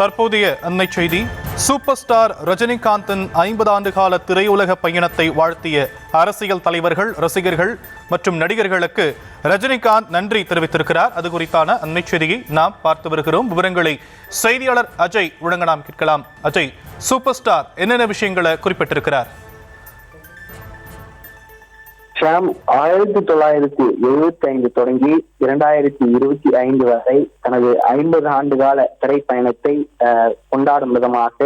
தற்போதைய அன்னை செய்தி. சூப்பர் ஸ்டார் ரஜினிகாந்தின் 50 ஆண்டு கால திரையுலக பயணத்தை வாழ்த்திய அரசியல் தலைவர்கள், ரசிகர்கள் மற்றும் நடிகர்களுக்கு ரஜினிகாந்த் நன்றி தெரிவித்திருக்கிறார். அது குறித்தான அன்னை செய்தியை நாம் பார்த்து வருகிறோம். விவரங்களை செய்தியாளர் அஜய் வழங்க நாம் கேட்கலாம். அஜய், சூப்பர் ஸ்டார் என்னென்ன விஷயங்களை குறிப்பிட்டிருக்கிறார்? 1975 தொடங்கி 2025 வரை தனது 50 ஆண்டு கால திரைப்பயணத்தை கொண்டாடும் விதமாக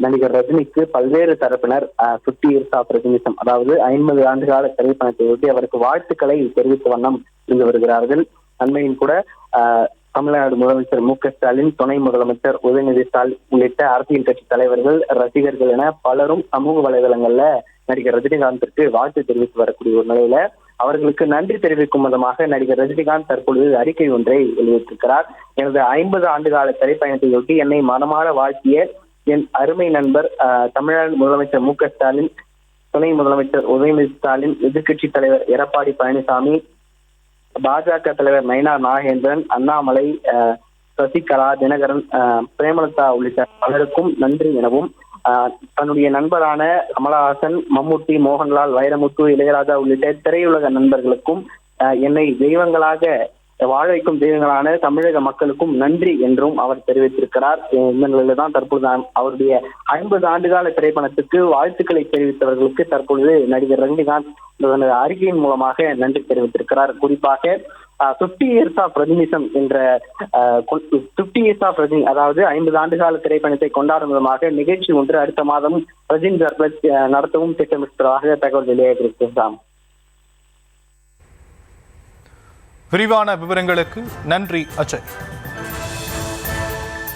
நடிகர் ரஜினிக்கு பல்வேறு தரப்பினர் 50 years of ரஜினிசம், அதாவது 50 ஆண்டு கால திரைப்பயணத்தை ஒட்டி அவருக்கு வாழ்த்துக்களை தெரிவித்த வண்ணம் இருந்து வருகிறார்கள். அண்மையில் கூட தமிழ்நாடு முதலமைச்சர் மு.க.ஸ்டாலின், துணை முதலமைச்சர் உதயநிதி ஸ்டாலின் உள்ளிட்ட அரசியல் கட்சி தலைவர்கள், ரசிகர்கள் என பலரும் சமூக வலைதளங்கள்ல நடிகர் ரஜினிகாந்திற்கு வாழ்த்து தெரிவித்து வரக்கூடிய ஒரு நிலையில அவர்களுக்கு நன்றி தெரிவிக்கும் விதமாக நடிகர் ரஜினிகாந்த் தற்பொழுது அறிக்கை ஒன்றை வெளியிட்டிருக்கிறார். எனது 50 ஆண்டு கால திரைப்பயணத்தையொட்டி என்னை மனமாற வாழ்த்திய என் அருமை நண்பர் தமிழ்நாடு முதலமைச்சர் மு.க.ஸ்டாலின், துணை முதலமைச்சர் உதயநிதி ஸ்டாலின், எதிர்கட்சி தலைவர் எடப்பாடி பழனிசாமி, பாஜக தலைவர் நயினார் நாகேந்திரன், அண்ணாமலை, சசிகலா, தினகரன், பிரேமலதா உள்ளிட்ட பலருக்கும் நன்றி எனவும், தன்னுடைய நண்பரான கமலஹாசன், மம்முட்டி, மோகன்லால், வைரமுத்து, இளையராஜா உள்ளிட்ட திரையுலக நண்பர்களுக்கும் என்னை தெய்வங்களாக வாழ வைக்கும் தெய்வங்களான தமிழக மக்களுக்கும் நன்றி என்றும் அவர் தெரிவித்திருக்கிறார். இந்த நிலையில தான் தற்பொழுது அவருடைய 50 ஆண்டுகால திரைப்படத்துக்கு வாழ்த்துக்களை தெரிவித்தவர்களுக்கு தற்பொழுது நடிகர் ரஜினிகாந்த் தனது அறிக்கையின் மூலமாக நன்றி தெரிவித்திருக்கிறார். குறிப்பாக 50 years of ரஜினிசம் என்ற 50 years of ரஜினி, அதாவது 50 ஆண்டுகால திரைப்பயணத்தை கொண்டாடும் விதமாக நிகழ்ச்சி ஒன்று அடுத்த மாதம் ரஜினி நடத்தவும் திட்டமிட்டதாக தகவல் வெளியாகியிருக்கிறது. விரிவான விவரங்களுக்கு நன்றி அஜய்.